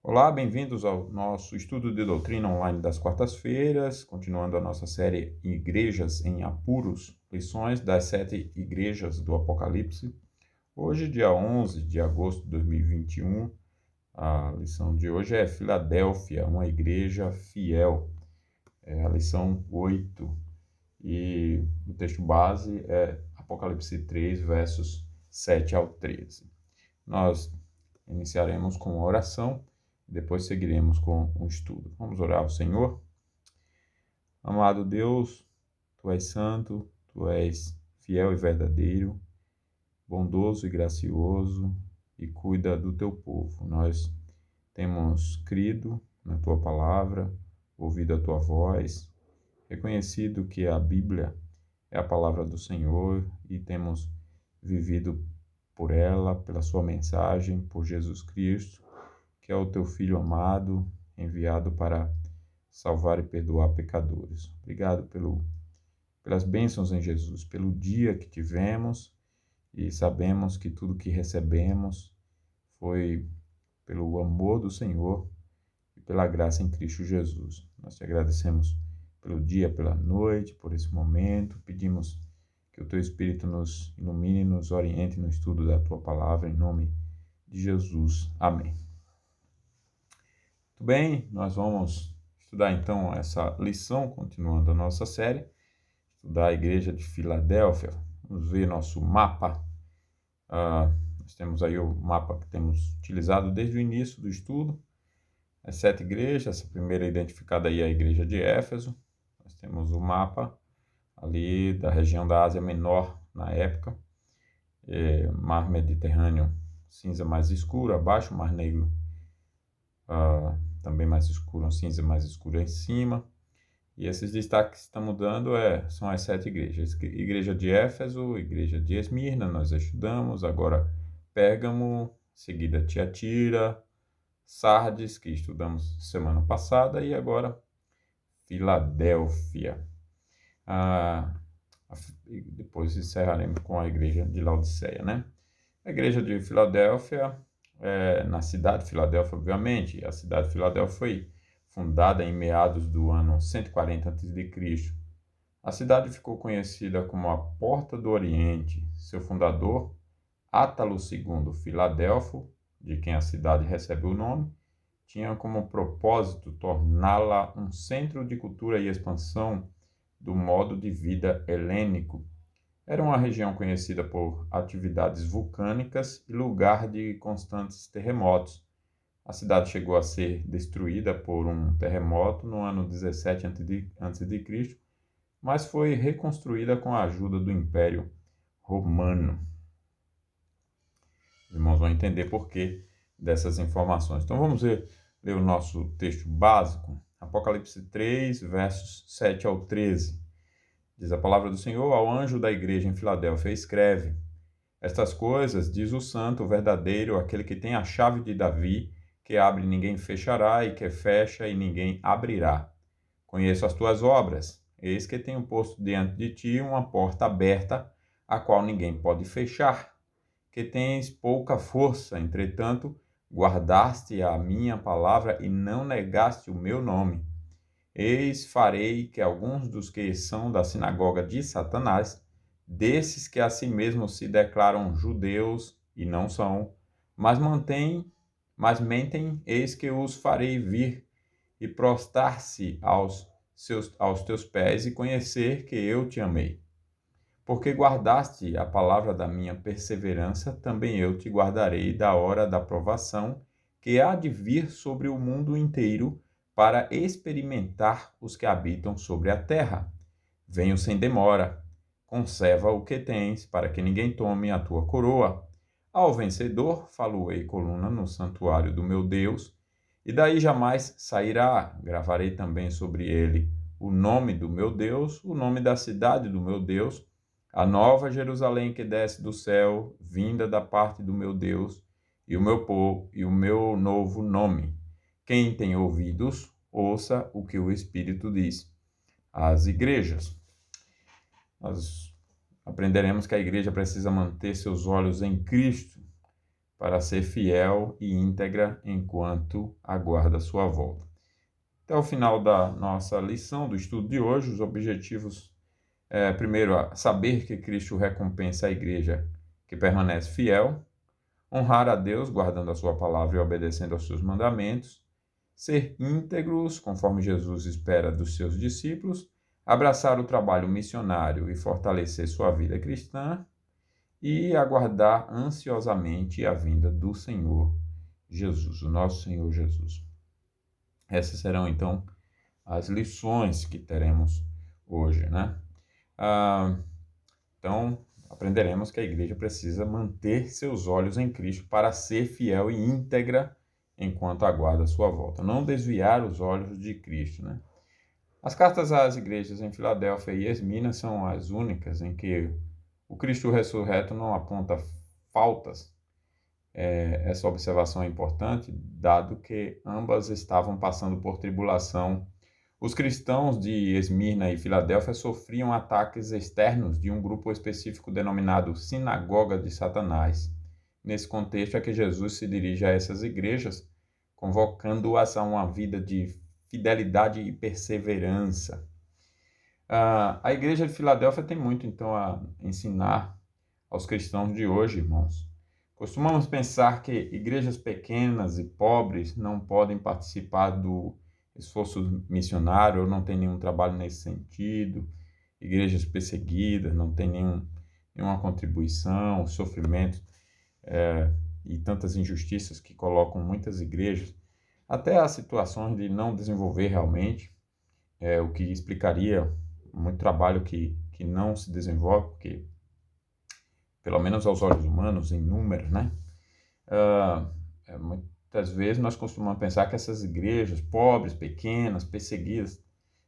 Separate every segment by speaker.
Speaker 1: Olá, bem-vindos ao nosso estudo de doutrina online das quartas-feiras, continuando a nossa série Igrejas em Apuros, lições das 7 igrejas do Apocalipse. Hoje, dia 11 de agosto de 2021, a lição de hoje é Filadélfia, uma igreja fiel. É a lição 8 e o texto base é Apocalipse 3, versos 7 ao 13. Nós iniciaremos com uma oração. Depois seguiremos com o estudo. Vamos orar ao Senhor. Amado Deus, Tu és santo, Tu és fiel e verdadeiro, bondoso e gracioso e cuida do Teu povo. Nós temos crido na Tua palavra, ouvido a Tua voz, reconhecido que a Bíblia é a palavra do Senhor e temos vivido por ela, pela Sua mensagem, por Jesus Cristo, que é o Teu Filho amado, enviado para salvar e perdoar pecadores. Obrigado pelas bênçãos em Jesus, pelo dia que tivemos e sabemos que tudo que recebemos foi pelo amor do Senhor e pela graça em Cristo Jesus. Nós te agradecemos pelo dia, pela noite, por esse momento. Pedimos que o Teu Espírito nos ilumine e nos oriente no estudo da Tua palavra, em nome de Jesus. Amém. Muito bem, nós vamos estudar então essa lição, continuando a nossa série, estudar a igreja de Filadélfia. Vamos ver nosso mapa. Nós temos aí o mapa que temos utilizado desde o início do estudo. As 7 igrejas, essa primeira identificada aí é a igreja de Éfeso. Nós temos o mapa ali da região da Ásia Menor na época. Mar Mediterrâneo, cinza mais escuro, abaixo, Mar Negro também mais escuro, um cinza mais escuro em cima. E esses destaques que estamos dando são as 7 igrejas. Igreja de Éfeso, igreja de Esmirna, nós estudamos. Agora Pérgamo, seguida Tiatira, Sardes, que estudamos semana passada, e agora Filadélfia. Depois encerraremos com a igreja de Laodiceia, né? A igreja de Filadélfia, na cidade de Filadélfia, obviamente. A cidade de Filadélfia foi fundada em meados do ano 140 a.C. A cidade ficou conhecida como a Porta do Oriente. Seu fundador, Átalo II Filadelfo, de quem a cidade recebe o nome, tinha como propósito torná-la um centro de cultura e expansão do modo de vida helênico. Era uma região conhecida por atividades vulcânicas e lugar de constantes terremotos. A cidade chegou a ser destruída por um terremoto no ano 17 a.C., mas foi reconstruída com a ajuda do Império Romano. Os irmãos vão entender por que dessas informações. Então vamos ler o nosso texto básico, Apocalipse 3, versos 7 ao 13. Diz a palavra do Senhor: ao anjo da igreja em Filadélfia escreve: estas coisas diz o santo, o verdadeiro, aquele que tem a chave de Davi, que abre e ninguém fechará, e que fecha e ninguém abrirá. Conheço as tuas obras, eis que tenho posto diante de ti uma porta aberta, a qual ninguém pode fechar. Que tens pouca força, entretanto, guardaste a minha palavra e não negaste o meu nome. Eis farei que alguns dos que são da sinagoga de Satanás, desses que a si mesmos se declaram judeus e não são, mas mentem, eis que os farei vir e prostrar-se aos teus pés e conhecer que eu te amei. Porque guardaste a palavra da minha perseverança, também eu te guardarei da hora da provação, que há de vir sobre o mundo inteiro, para experimentar os que habitam sobre a terra. Venho sem demora, conserva o que tens, para que ninguém tome a tua coroa. Ao vencedor, falo-ei coluna no santuário do meu Deus, e daí jamais sairá. Gravarei também sobre ele o nome do meu Deus, o nome da cidade do meu Deus, a nova Jerusalém que desce do céu, vinda da parte do meu Deus, e o meu povo, e o meu novo nome. Quem tem ouvidos, ouça o que o Espírito diz às igrejas. Nós aprenderemos que a igreja precisa manter seus olhos em Cristo para ser fiel e íntegra enquanto aguarda a sua volta. Até o final da nossa lição, do estudo de hoje, os objetivos, primeiro, saber que Cristo recompensa a igreja que permanece fiel, honrar a Deus guardando a sua palavra e obedecendo aos seus mandamentos, ser íntegros, conforme Jesus espera dos seus discípulos, abraçar o trabalho missionário e fortalecer sua vida cristã, e aguardar ansiosamente a vinda do Senhor Jesus, o nosso Senhor Jesus. Essas serão, então, as lições que teremos hoje, né? Então, aprenderemos que a igreja precisa manter seus olhos em Cristo para ser fiel e íntegra enquanto aguarda a sua volta. Não desviar os olhos de Cristo, né? As cartas às igrejas em Filadélfia e Esmirna são as únicas em que o Cristo ressurreto não aponta faltas. Essa observação é importante, dado que ambas estavam passando por tribulação. Os cristãos de Esmirna e Filadélfia sofriam ataques externos de um grupo específico denominado Sinagoga de Satanás. Nesse contexto é que Jesus se dirige a essas igrejas, convocando-as a uma vida de fidelidade e perseverança. A igreja de Filadélfia tem muito, então, a ensinar aos cristãos de hoje, irmãos. Costumamos pensar que igrejas pequenas e pobres não podem participar do esforço missionário ou não tem nenhum trabalho nesse sentido. Igrejas perseguidas não têm nenhuma contribuição, sofrimento e tantas injustiças que colocam muitas igrejas, até as situações de não desenvolver realmente, o que explicaria muito trabalho que não se desenvolve, porque, pelo menos aos olhos humanos, em números, né? Muitas vezes nós costumamos pensar que essas igrejas pobres, pequenas, perseguidas,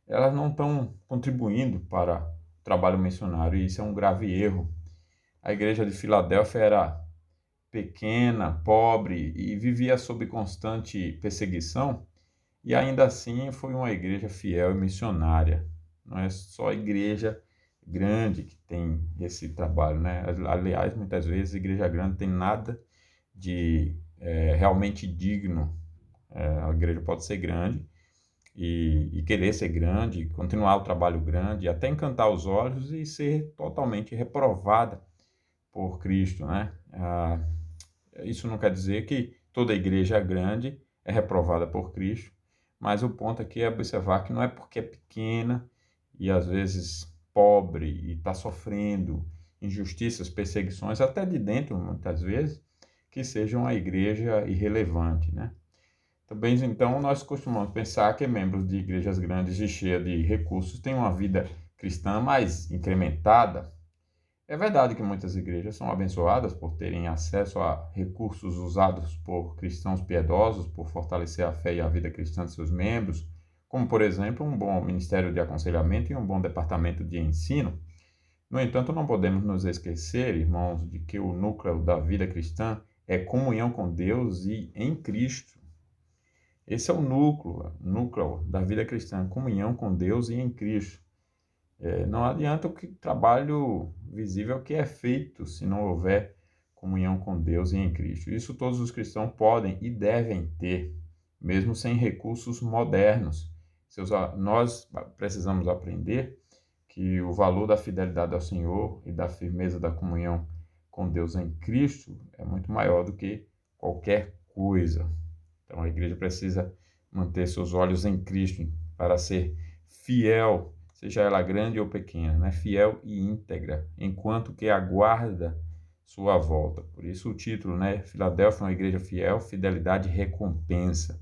Speaker 1: elas não estão contribuindo para o trabalho missionário, e isso é um grave erro. A igreja de Filadélfia era pequena, pobre e vivia sob constante perseguição, e ainda assim foi uma igreja fiel e missionária. Não é só a igreja grande que tem esse trabalho, né? Aliás, muitas vezes a igreja grande tem nada de realmente digno. A igreja pode ser grande e querer ser grande, continuar o trabalho grande, até encantar os olhos e ser totalmente reprovada por Cristo, né? Isso não quer dizer que toda igreja grande é reprovada por Cristo, mas o ponto aqui é observar que não é porque é pequena e às vezes pobre e está sofrendo injustiças, perseguições, até de dentro, muitas vezes, que seja uma igreja irrelevante, né? Também, então, nós costumamos pensar que membros de igrejas grandes e cheias de recursos têm uma vida cristã mais incrementada. É verdade que muitas igrejas são abençoadas por terem acesso a recursos usados por cristãos piedosos, por fortalecer a fé e a vida cristã de seus membros, como, por exemplo, um bom ministério de aconselhamento e um bom departamento de ensino. No entanto, não podemos nos esquecer, irmãos, de que o núcleo da vida cristã é comunhão com Deus e em Cristo. Esse é o núcleo da vida cristã, comunhão com Deus e em Cristo. Não adianta o trabalho visível que é feito se não houver comunhão com Deus e em Cristo. Isso todos os cristãos podem e devem ter, mesmo sem recursos modernos. Nós precisamos aprender que o valor da fidelidade ao Senhor e da firmeza da comunhão com Deus em Cristo é muito maior do que qualquer coisa. Então a igreja precisa manter seus olhos em Cristo para ser fiel, seja ela grande ou pequena, né? Fiel e íntegra, enquanto que aguarda sua volta. Por isso o título, né? Filadélfia é uma igreja fiel, fidelidade e recompensa.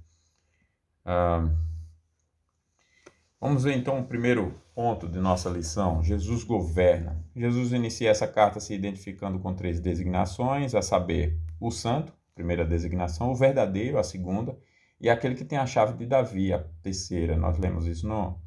Speaker 1: Vamos ver então o primeiro ponto de nossa lição. Jesus governa. Jesus inicia essa carta se identificando com 3 designações, a saber, o santo, primeira designação, o verdadeiro, a segunda, e aquele que tem a chave de Davi, a terceira. Nós lemos isso no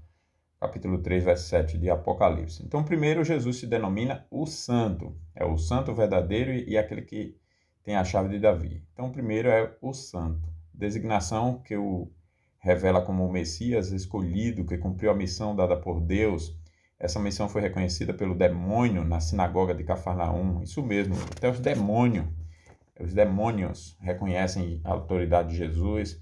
Speaker 1: capítulo 3, verso 7 de Apocalipse. Então, primeiro, Jesus se denomina o santo. É o santo verdadeiro e aquele que tem a chave de Davi. Então, primeiro é o santo. Designação que o revela como o Messias escolhido, que cumpriu a missão dada por Deus. Essa missão foi reconhecida pelo demônio na sinagoga de Cafarnaum. Isso mesmo, até os demônios Os demônios reconhecem a autoridade de Jesus,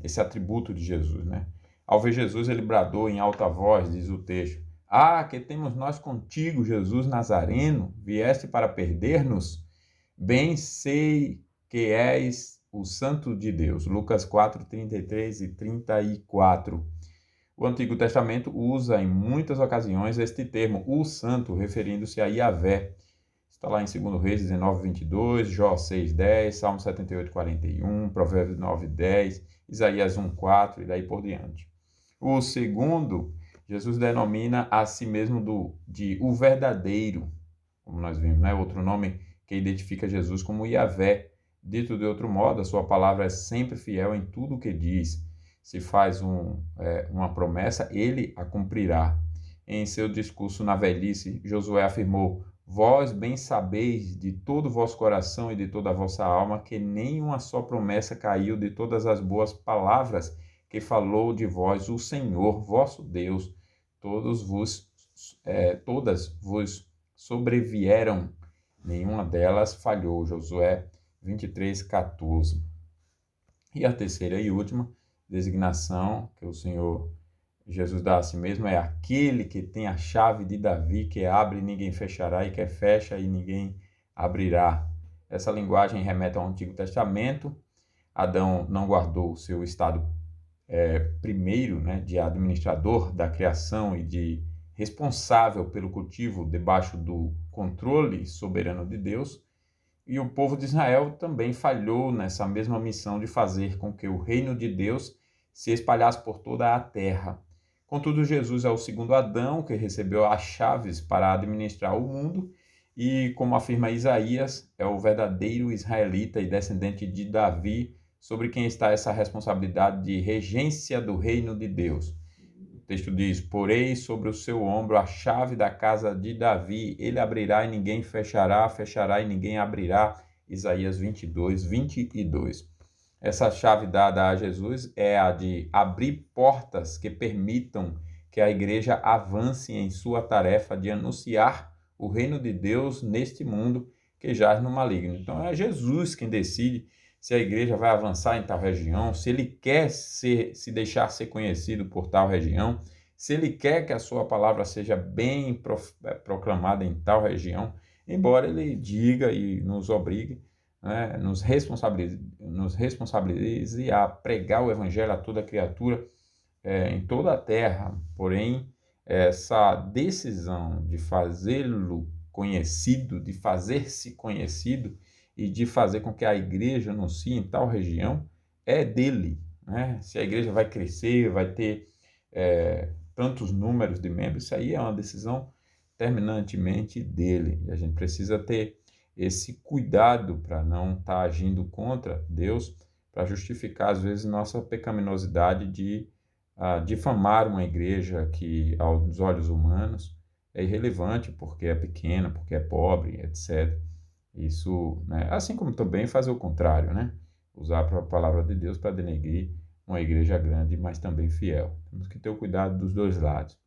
Speaker 1: esse atributo de Jesus, né? Ao ver Jesus, ele bradou em alta voz, diz o texto: Ah, que temos nós contigo, Jesus Nazareno, vieste para perder-nos? Bem sei que és o Santo de Deus. Lucas 4, 33 e 34. O Antigo Testamento usa em muitas ocasiões este termo, o Santo, referindo-se a Yahvé. Está lá em 2 Reis 19, 22, Jó 6, 10, Salmo 78, 41, Provérbios 9, 10, Isaías 1, 4 e daí por diante. O segundo, Jesus denomina a si mesmo de o verdadeiro, como nós vimos, né? Outro nome que identifica Jesus como Yahvé. Dito de outro modo, a sua palavra é sempre fiel em tudo o que diz. Se faz uma promessa, ele a cumprirá. Em seu discurso na velhice, Josué afirmou: Vós bem sabeis de todo o vosso coração e de toda a vossa alma que nenhuma só promessa caiu de todas as boas palavras que falou de vós o Senhor, vosso Deus. Todas vos sobrevieram, nenhuma delas falhou. Josué 23, 14. E a terceira e última designação que o Senhor Jesus dá a si mesmo é aquele que tem a chave de Davi, que abre e ninguém fechará, e que fecha e ninguém abrirá. Essa linguagem remete ao Antigo Testamento. Adão não guardou o seu estado primeiro, né, de administrador da criação e de responsável pelo cultivo debaixo do controle soberano de Deus. E o povo de Israel também falhou nessa mesma missão de fazer com que o reino de Deus se espalhasse por toda a terra. Contudo, Jesus é o segundo Adão que recebeu as chaves para administrar o mundo e, como afirma Isaías, é o verdadeiro israelita e descendente de Davi sobre quem está essa responsabilidade de regência do reino de Deus. O texto diz: Porei sobre o seu ombro a chave da casa de Davi, ele abrirá e ninguém fechará, fechará e ninguém abrirá. Isaías 22, 22. Essa chave dada a Jesus é a de abrir portas que permitam que a igreja avance em sua tarefa de anunciar o reino de Deus neste mundo que jaz no maligno. Então é Jesus quem decide se a igreja vai avançar em tal região, se ele quer se deixar ser conhecido por tal região, se ele quer que a sua palavra seja bem proclamada em tal região, embora ele diga e nos obrigue, né, nos responsabilize a pregar o evangelho a toda criatura em toda a terra. Porém, essa decisão de fazê-lo conhecido, de fazer-se conhecido e de fazer com que a igreja anuncie em tal região é dele, né? Se a igreja vai crescer, vai ter tantos números de membros, isso aí é uma decisão terminantemente dele. E a gente precisa ter esse cuidado para não estar agindo contra Deus, para justificar, às vezes, nossa pecaminosidade de difamar uma igreja que, aos olhos humanos, é irrelevante porque é pequena, porque é pobre, etc. Isso, né, assim como também fazer o contrário, né? Usar a palavra de Deus para denegrir uma igreja grande, mas também fiel. Temos que ter o cuidado dos dois lados.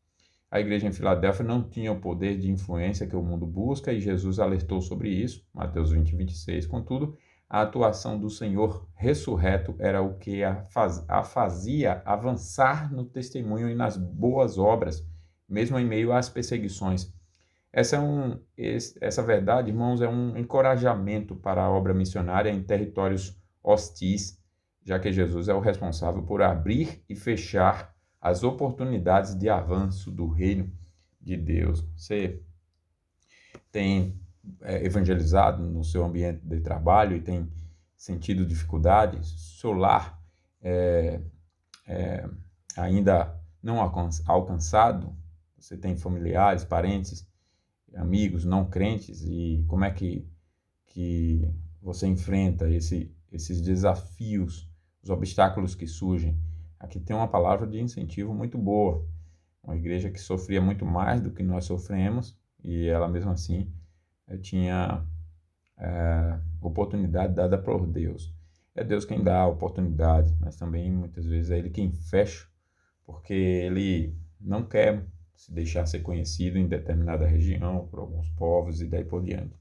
Speaker 1: A igreja em Filadélfia não tinha o poder de influência que o mundo busca e Jesus alertou sobre isso, Mateus 20, 26. Contudo, a atuação do Senhor ressurreto era o que a fazia avançar no testemunho e nas boas obras, mesmo em meio às perseguições. Essa verdade, irmãos, é um encorajamento para a obra missionária em territórios hostis, já que Jesus é o responsável por abrir e fechar as oportunidades de avanço do reino de Deus. Você tem evangelizado no seu ambiente de trabalho e tem sentido dificuldades? Seu lar ainda não alcançado? Você tem familiares, parentes, amigos não crentes? E como é que você enfrenta esses desafios, os obstáculos que surgem? Aqui tem uma palavra de incentivo muito boa. Uma igreja que sofria muito mais do que nós sofremos e ela mesmo assim tinha oportunidade dada por Deus. É Deus quem dá a oportunidade, mas também muitas vezes é Ele quem fecha, porque Ele não quer se deixar ser conhecido em determinada região por alguns povos e daí por diante.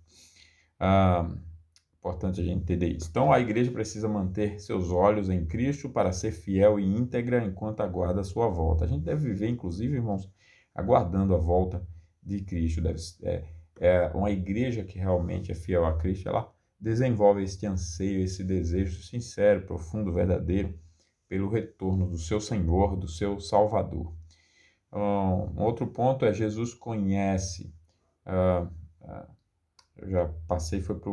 Speaker 1: Importante a gente entender isso. Então, a igreja precisa manter seus olhos em Cristo para ser fiel e íntegra enquanto aguarda a sua volta. A gente deve viver, inclusive, irmãos, aguardando a volta de Cristo. Uma igreja que realmente é fiel a Cristo, ela desenvolve esse anseio, esse desejo sincero, profundo, verdadeiro, pelo retorno do seu Senhor, do seu Salvador. Um outro ponto é Jesus conhece. Eu já passei, foi para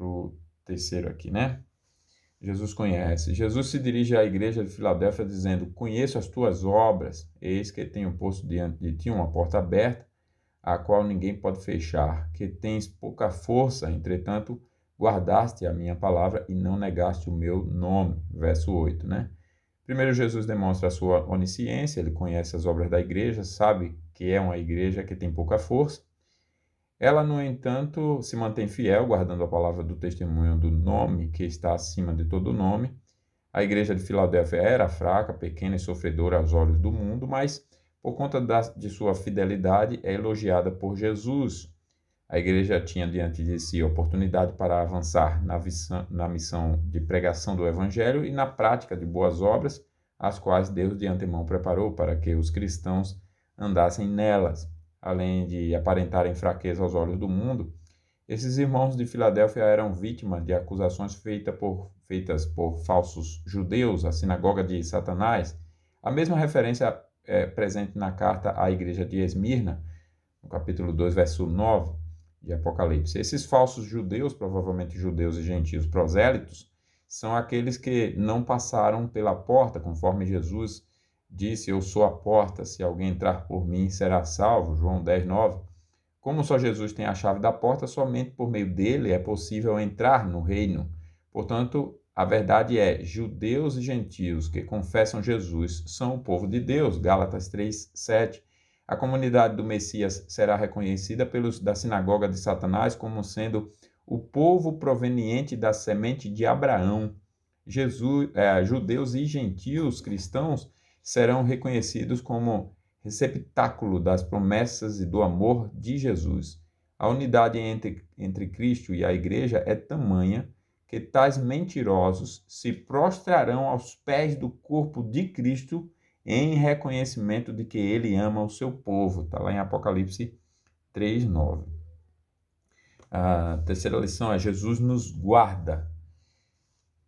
Speaker 1: o terceiro aqui, né? Jesus conhece. Jesus se dirige à igreja de Filadélfia dizendo: conheço as tuas obras, eis que tenho posto diante de ti uma porta aberta, a qual ninguém pode fechar, que tens pouca força, entretanto, guardaste a minha palavra e não negaste o meu nome. Verso 8, né? Primeiro, Jesus demonstra a sua onisciência, ele conhece as obras da igreja, sabe que é uma igreja que tem pouca força. Ela, no entanto, se mantém fiel, guardando a palavra do testemunho do nome que está acima de todo nome. A igreja de Filadélfia era fraca, pequena e sofredora aos olhos do mundo, mas, por conta de sua fidelidade, é elogiada por Jesus. A igreja tinha diante de si a oportunidade para avançar na missão de pregação do Evangelho e na prática de boas obras, as quais Deus de antemão preparou para que os cristãos andassem nelas. Além de aparentarem fraqueza aos olhos do mundo, esses irmãos de Filadélfia eram vítimas de acusações feitas por falsos judeus, a sinagoga de Satanás. A mesma referência é presente na carta à igreja de Esmirna, no capítulo 2, verso 9 de Apocalipse. Esses falsos judeus, provavelmente judeus e gentios prosélitos, são aqueles que não passaram pela porta, conforme Jesus disse: eu sou a porta, se alguém entrar por mim será salvo. João 10, 9. Como só Jesus tem a chave da porta, somente por meio dele é possível entrar no reino. Portanto, a verdade é: judeus e gentios que confessam Jesus são o povo de Deus. Gálatas 3, 7. A comunidade do Messias será reconhecida pelos da sinagoga de Satanás como sendo o povo proveniente da semente de Abraão. Judeus e gentios cristãos serão reconhecidos como receptáculo das promessas e do amor de Jesus. A unidade entre Cristo e a igreja é tamanha que tais mentirosos se prostrarão aos pés do corpo de Cristo em reconhecimento de que ele ama o seu povo. Está lá em Apocalipse 3, 9. A terceira lição é: Jesus nos guarda.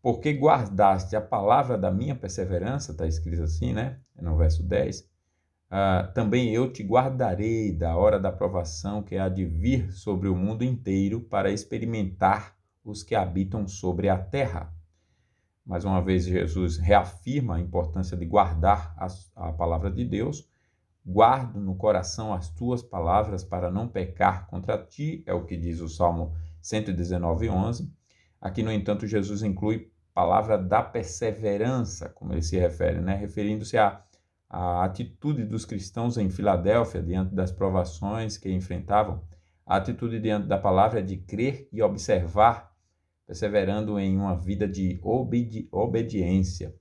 Speaker 1: Porque guardaste a palavra da minha perseverança, está escrito assim, né? No verso 10. Também eu te guardarei da hora da provação que há de vir sobre o mundo inteiro para experimentar os que habitam sobre a terra. Mais uma vez, Jesus reafirma a importância de guardar a palavra de Deus. Guardo no coração as tuas palavras para não pecar contra ti, é o que diz o Salmo 119, 11. Aqui, no entanto, Jesus inclui palavra da perseverança, como ele se refere, né? Referindo-se à atitude dos cristãos em Filadélfia diante das provações que enfrentavam. A atitude diante da palavra é de crer e observar, perseverando em uma vida de obediência.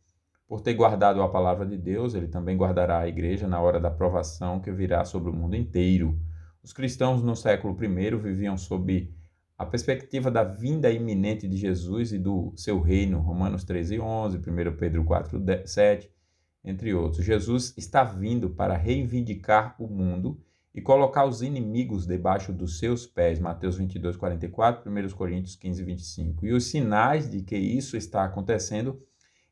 Speaker 1: Por ter guardado a palavra de Deus, ele também guardará a igreja na hora da provação que virá sobre o mundo inteiro. Os cristãos no século I viviam sob a perspectiva da vinda iminente de Jesus e do seu reino, Romanos 13, 11, 1 Pedro 4, 7, entre outros. Jesus está vindo para reivindicar o mundo e colocar os inimigos debaixo dos seus pés, Mateus 22, 44, 1 Coríntios 15, 25. E os sinais de que isso está acontecendo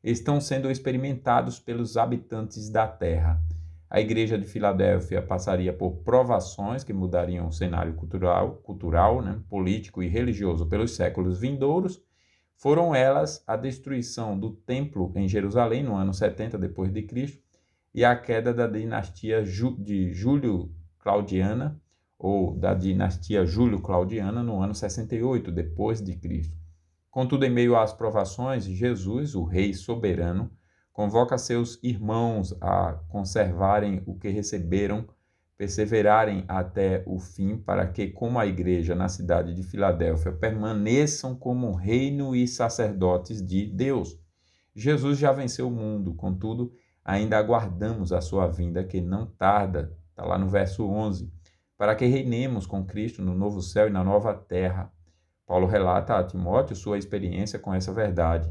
Speaker 1: estão sendo experimentados pelos habitantes da terra. A igreja de Filadélfia passaria por provações que mudariam o cenário cultural, né, político e religioso pelos séculos vindouros. Foram elas a destruição do templo em Jerusalém no ano 70 d.C. e a queda da dinastia de Júlio-Claudiana, ou da dinastia Júlio-Claudiana, no ano 68 d.C. Contudo, em meio às provações, Jesus, o Rei soberano, convoca seus irmãos a conservarem o que receberam, perseverarem até o fim, para que, como a igreja na cidade de Filadélfia, permaneçam como reino e sacerdotes de Deus. Jesus já venceu o mundo, contudo, ainda aguardamos a sua vinda, que não tarda, está lá no verso 11, para que reinemos com Cristo no novo céu e na nova terra. Paulo relata a Timóteo sua experiência com essa verdade.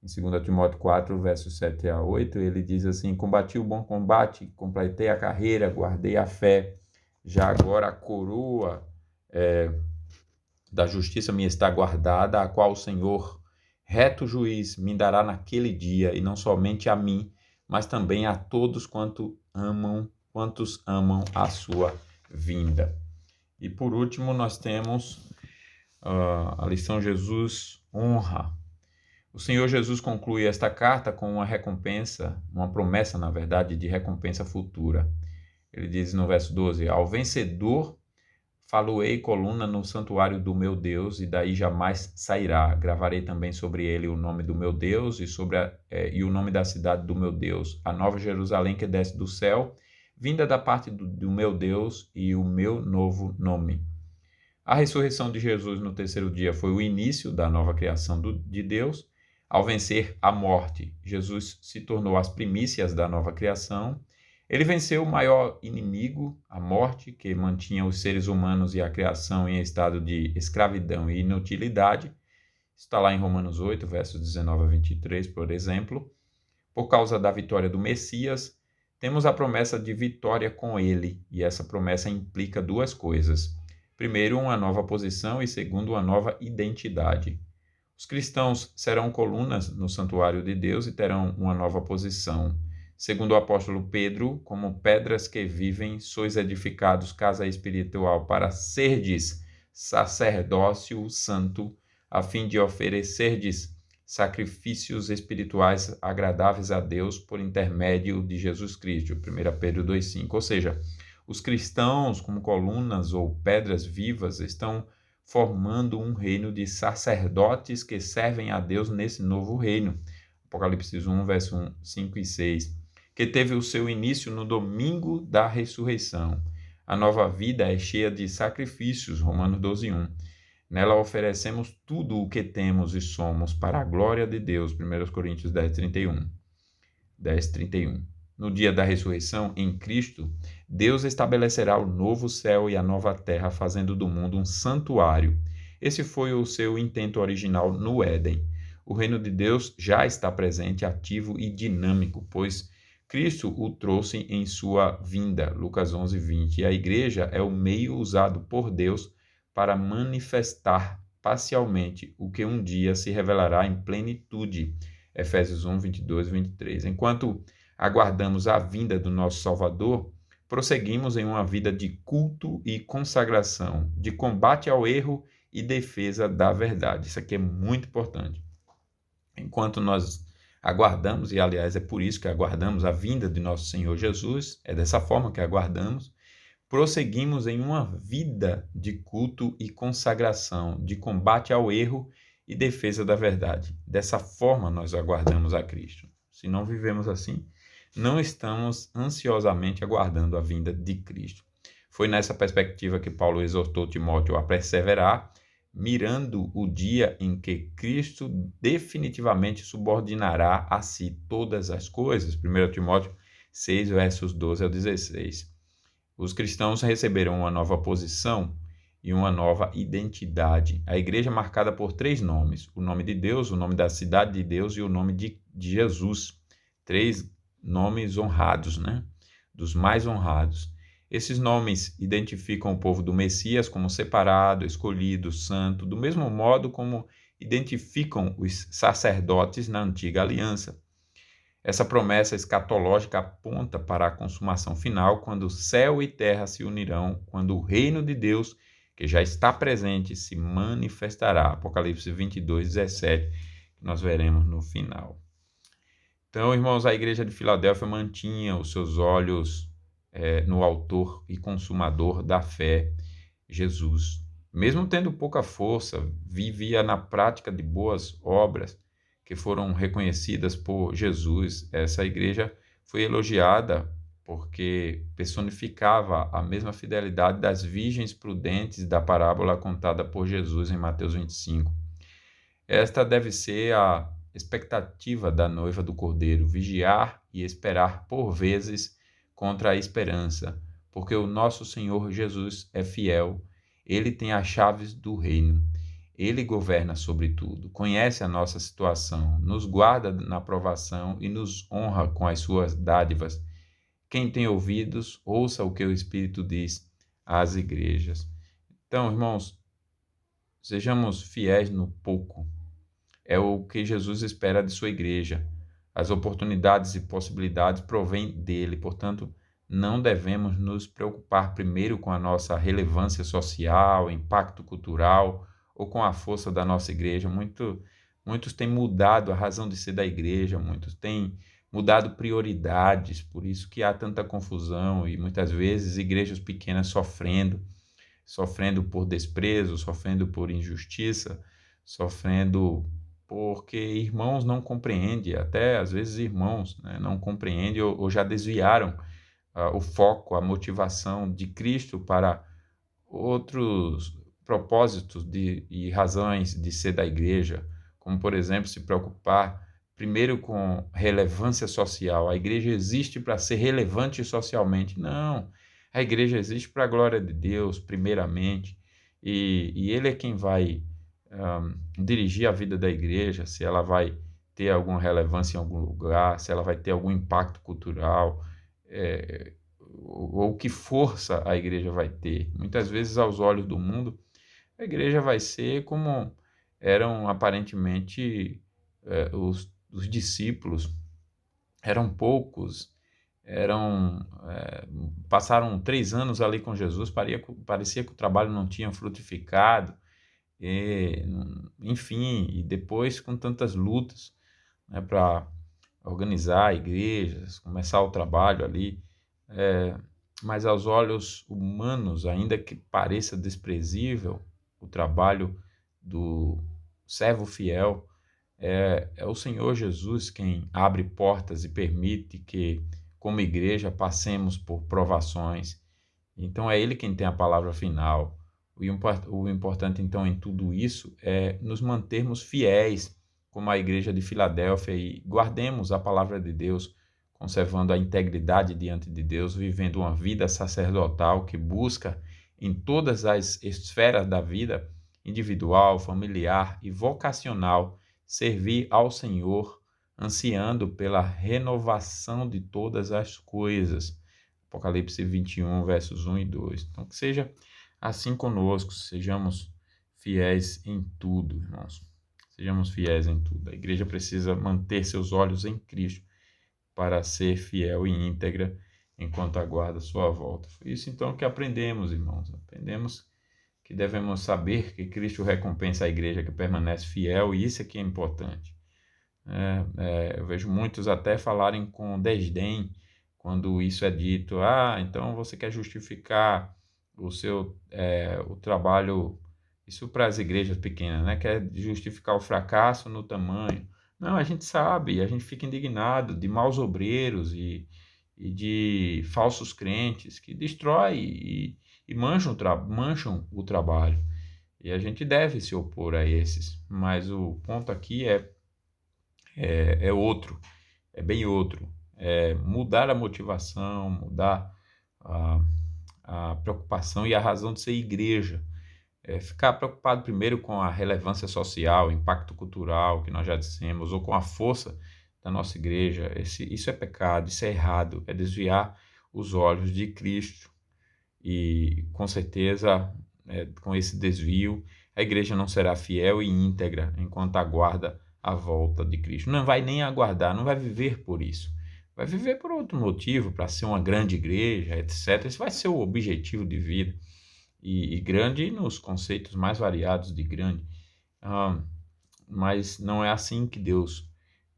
Speaker 1: Em 2 Timóteo 4, versos 7 a 8, ele diz assim: combati o bom combate, completei a carreira, guardei a fé. Já agora a coroa da justiça me está guardada, a qual o Senhor, reto juiz, me dará naquele dia, e não somente a mim, mas também a todos quantos amam a sua vinda. E por último, nós temos a lição Jesus honra. O Senhor Jesus conclui esta carta com uma recompensa, uma promessa, na verdade, de recompensa futura. Ele diz no verso 12: ao vencedor faloei coluna no santuário do meu Deus, e daí jamais sairá. Gravarei também sobre ele o nome do meu Deus e o nome da cidade do meu Deus, a nova Jerusalém que desce do céu, vinda da parte do meu Deus, e o meu novo nome. A ressurreição de Jesus no terceiro dia foi o início da nova criação de Deus. Ao vencer a morte, Jesus se tornou as primícias da nova criação. Ele venceu o maior inimigo, a morte, que mantinha os seres humanos e a criação em estado de escravidão e inutilidade. Está lá em Romanos 8, versos 19 a 23, por exemplo. Por causa da vitória do Messias, temos a promessa de vitória com ele, e essa promessa implica duas coisas. Primeiro, uma nova posição, e segundo, uma nova identidade. Os cristãos serão colunas no santuário de Deus e terão uma nova posição. Segundo o apóstolo Pedro, como pedras que vivem, sois edificados casa espiritual para serdes sacerdócio santo, a fim de oferecerdes sacrifícios espirituais agradáveis a Deus por intermédio de Jesus Cristo. 1 Pedro 2,5. Ou seja, os cristãos, como colunas ou pedras vivas, estão formando um reino de sacerdotes que servem a Deus nesse novo reino. Apocalipse 1, verso 5 e 6, que teve o seu início no domingo da ressurreição. A nova vida é cheia de sacrifícios, Romanos 12, 1. Nela oferecemos tudo o que temos e somos para a glória de Deus, 1 Coríntios 10, 31. No dia da ressurreição, em Cristo, Deus estabelecerá o novo céu e a nova terra, fazendo do mundo um santuário. Esse foi o seu intento original no Éden. O reino de Deus já está presente, ativo e dinâmico, pois Cristo o trouxe em sua vinda, Lucas 11, 20. E a igreja é o meio usado por Deus para manifestar parcialmente o que um dia se revelará em plenitude, Efésios 1, 22 e 23. Enquanto aguardamos a vinda do nosso Salvador, prosseguimos em uma vida de culto e consagração, de combate ao erro e defesa da verdade. Isso aqui é muito importante. Enquanto nós aguardamos, e aliás é por isso que aguardamos a vinda de nosso Senhor Jesus, é dessa forma que aguardamos, prosseguimos em uma vida de culto e consagração, de combate ao erro e defesa da verdade. Dessa forma nós aguardamos a Cristo. Se não vivemos assim, não estamos ansiosamente aguardando a vinda de Cristo. Foi nessa perspectiva que Paulo exortou Timóteo a perseverar, mirando o dia em que Cristo definitivamente subordinará a si todas as coisas. 1 Timóteo 6, versos 12 ao 16. Os cristãos receberam uma nova posição e uma nova identidade. A igreja é marcada por 3 nomes: o nome de Deus, o nome da cidade de Deus e o nome de Jesus. 3 nomes honrados, né? Dos mais honrados. Esses nomes identificam o povo do Messias como separado, escolhido, santo, do mesmo modo como identificam os sacerdotes na antiga aliança. Essa promessa escatológica aponta para a consumação final, quando céu e terra se unirão, quando o reino de Deus, que já está presente, se manifestará. Apocalipse 22, 17, que nós veremos no final. Então, irmãos, a igreja de Filadélfia mantinha os seus olhos no autor e consumador da fé, Jesus. Mesmo tendo pouca força, vivia na prática de boas obras que foram reconhecidas por Jesus. Essa igreja foi elogiada porque personificava a mesma fidelidade das virgens prudentes da parábola contada por Jesus em Mateus 25. Esta deve ser a expectativa da noiva do Cordeiro: vigiar e esperar por vezes contra a esperança, porque o nosso Senhor Jesus é fiel, ele tem as chaves do reino. Ele governa sobre tudo, conhece a nossa situação, nos guarda na provação e nos honra com as suas dádivas. Quem tem ouvidos, ouça o que o Espírito diz às igrejas. Então, irmãos, sejamos fiéis no pouco. É o que Jesus espera de sua igreja. As oportunidades e possibilidades provêm dele, portanto, não devemos nos preocupar primeiro com a nossa relevância social, impacto cultural ou com a força da nossa igreja. Muitos têm mudado a razão de ser da igreja, muitos têm mudado prioridades, por isso que há tanta confusão e muitas vezes igrejas pequenas sofrendo por desprezo, sofrendo por injustiça, sofrendo porque irmãos não compreendem, até às vezes irmãos, né, não compreendem ou já desviaram o foco, a motivação de Cristo para outros propósitos e razões de ser da igreja, como, por exemplo, se preocupar primeiro com relevância social. A igreja existe para ser relevante socialmente. Não, a igreja existe para a glória de Deus, primeiramente, e Ele é quem vai dirigir a vida da igreja, se ela vai ter alguma relevância em algum lugar, se ela vai ter algum impacto cultural, ou que força a igreja vai ter. Muitas vezes, aos olhos do mundo, a igreja vai ser como eram aparentemente os discípulos, eram poucos, passaram 3 anos ali com Jesus, parecia que o trabalho não tinha frutificado, enfim, e depois com tantas lutas, né, para organizar igrejas, começar o trabalho ali, mas aos olhos humanos, ainda que pareça desprezível, o trabalho do servo fiel é o Senhor Jesus quem abre portas e permite que, como igreja, passemos por provações. Então é Ele quem tem a palavra final. O importante, então, em tudo isso é nos mantermos fiéis, como a igreja de Filadélfia, e guardemos a palavra de Deus, conservando a integridade diante de Deus, vivendo uma vida sacerdotal que busca em todas as esferas da vida, individual, familiar e vocacional, servir ao Senhor, ansiando pela renovação de todas as coisas. Apocalipse 21, versos 1 e 2. Então, que seja assim conosco, sejamos fiéis em tudo, irmãos. Sejamos fiéis em tudo. A igreja precisa manter seus olhos em Cristo para ser fiel e íntegra enquanto aguarda sua volta. Foi isso então que aprendemos, irmãos. Aprendemos que devemos saber que Cristo recompensa a igreja que permanece fiel, e isso aqui é importante. Eu vejo muitos até falarem com desdém quando isso é dito. Então você quer justificar o trabalho, isso para as igrejas pequenas, né? Quer justificar o fracasso no tamanho. Não, a gente sabe, a gente fica indignado de maus obreiros e de falsos crentes que destroem e mancham o trabalho. E a gente deve se opor a esses. Mas o ponto aqui é outro, é bem outro. É mudar a motivação, mudar a preocupação e a razão de ser igreja. Ficar preocupado primeiro com a relevância social, impacto cultural, que nós já dissemos, ou com a força da nossa igreja. Isso é pecado, isso é errado, é desviar os olhos de Cristo. E com certeza, com esse desvio, a igreja não será fiel e íntegra enquanto aguarda a volta de Cristo. Não vai nem aguardar, não vai viver por isso. Vai viver por outro motivo, para ser uma grande igreja, etc. Esse vai ser o objetivo de vida. E grande nos conceitos mais variados de grande. Mas não é assim que Deus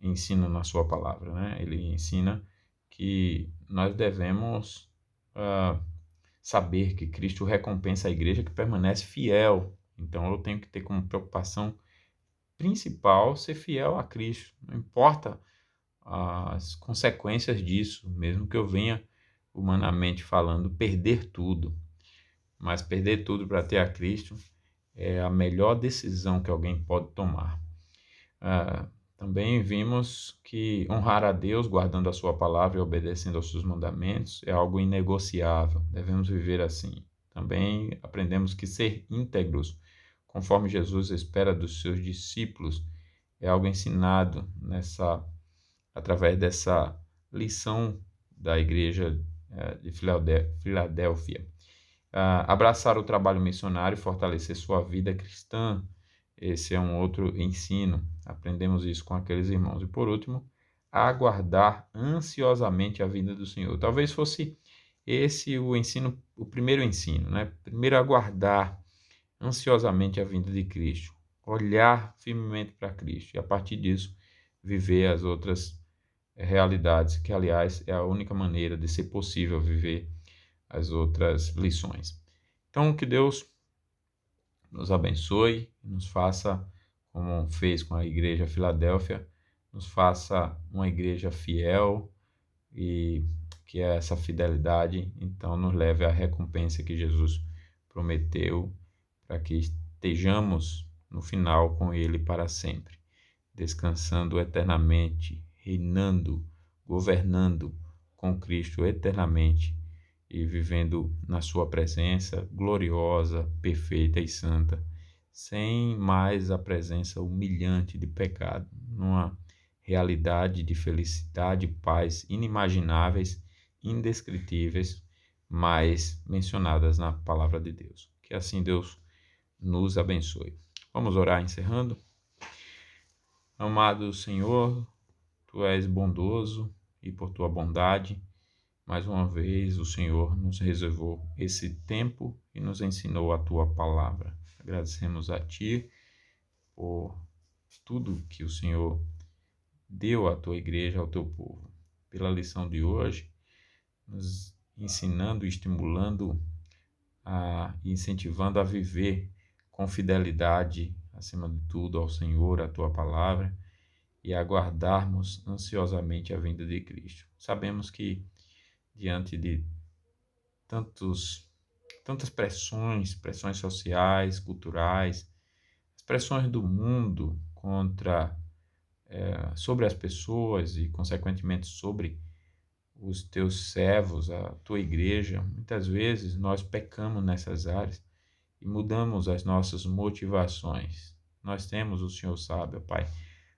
Speaker 1: ensina na sua palavra, né? Ele ensina que nós devemos saber que Cristo recompensa a igreja que permanece fiel. Então eu tenho que ter como preocupação principal ser fiel a Cristo. Não importa as consequências disso, mesmo que eu venha, humanamente falando, perder tudo. Mas perder tudo para ter a Cristo é a melhor decisão que alguém pode tomar. Também vimos que honrar a Deus, guardando a sua palavra e obedecendo aos seus mandamentos, é algo inegociável. Devemos viver assim. Também aprendemos que ser íntegros conforme Jesus espera dos seus discípulos, é algo ensinado através dessa lição da igreja de Filadélfia. Abraçar o trabalho missionário e fortalecer sua vida cristã, esse é um outro ensino. Aprendemos isso com aqueles irmãos. E por último, aguardar ansiosamente a vinda do Senhor. Talvez fosse esse o primeiro ensino, né? Primeiro, aguardar ansiosamente a vinda de Cristo, olhar firmemente para Cristo e a partir disso viver as outras realidades, que aliás é a única maneira de ser possível viver as outras lições. Então, que Deus nos abençoe, nos faça, como fez com a igreja Filadélfia, nos faça uma igreja fiel e que essa fidelidade, então, nos leve à recompensa que Jesus prometeu, para que estejamos no final com Ele para sempre, descansando eternamente, reinando, governando com Cristo eternamente e vivendo na sua presença gloriosa, perfeita e santa, sem mais a presença humilhante de pecado, numa realidade de felicidade e paz inimagináveis, indescritíveis, mas mencionadas na palavra de Deus. Que assim Deus nos abençoe. Vamos orar encerrando. Amado Senhor, Tu és bondoso e por Tua bondade, mais uma vez o Senhor nos reservou esse tempo e nos ensinou a Tua palavra. Agradecemos a Ti por tudo que o Senhor deu à Tua igreja, ao Teu povo. Pela lição de hoje, nos ensinando, estimulando e incentivando a viver com fidelidade, acima de tudo, ao Senhor, à Tua palavra, e aguardarmos ansiosamente a vinda de Cristo. Sabemos que, diante de tantas pressões sociais, culturais, as pressões do mundo sobre as pessoas e, consequentemente, sobre os teus servos, a tua igreja, muitas vezes nós pecamos nessas áreas e mudamos as nossas motivações. Nós temos, o Senhor sabe, ó Pai,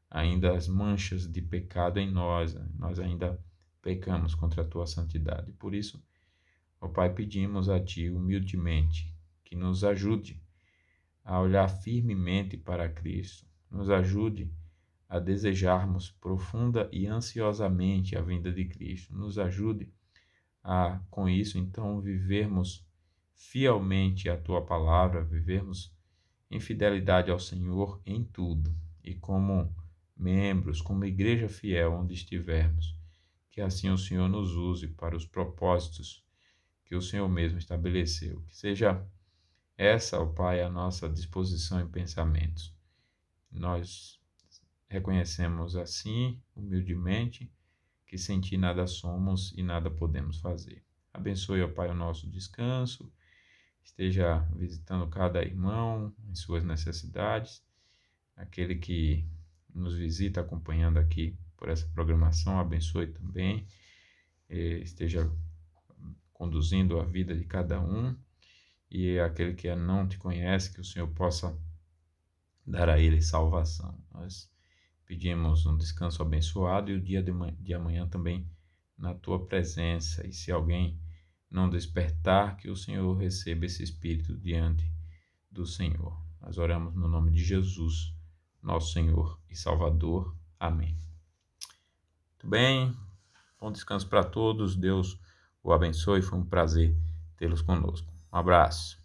Speaker 1: ainda as manchas de pecado em nós ainda pecamos contra a tua santidade. Por isso, ó Pai, pedimos a Ti humildemente que nos ajude a olhar firmemente para Cristo, nos ajude a desejarmos profunda e ansiosamente a vinda de Cristo. Nos ajude a, com isso, então, vivermos fielmente a Tua palavra, vivermos em fidelidade ao Senhor em tudo e como membros, como igreja fiel onde estivermos. Que assim o Senhor nos use para os propósitos que o Senhor mesmo estabeleceu. Que seja essa, ó Pai, a nossa disposição e pensamentos. Nós reconhecemos assim, humildemente, que sem Ti nada somos e nada podemos fazer. Abençoe, ó Pai, o nosso descanso, esteja visitando cada irmão em suas necessidades, aquele que nos visita acompanhando aqui por essa programação, abençoe também, esteja conduzindo a vida de cada um, e aquele que não Te conhece, que o Senhor possa dar a ele salvação. Nós pedimos um descanso abençoado e o dia de amanhã também na Tua presença. E se alguém não despertar, que o Senhor receba esse espírito diante do Senhor. Nós oramos no nome de Jesus, nosso Senhor e Salvador. Amém. Muito bem, bom descanso para todos. Deus o abençoe. Foi um prazer tê-los conosco. Um abraço.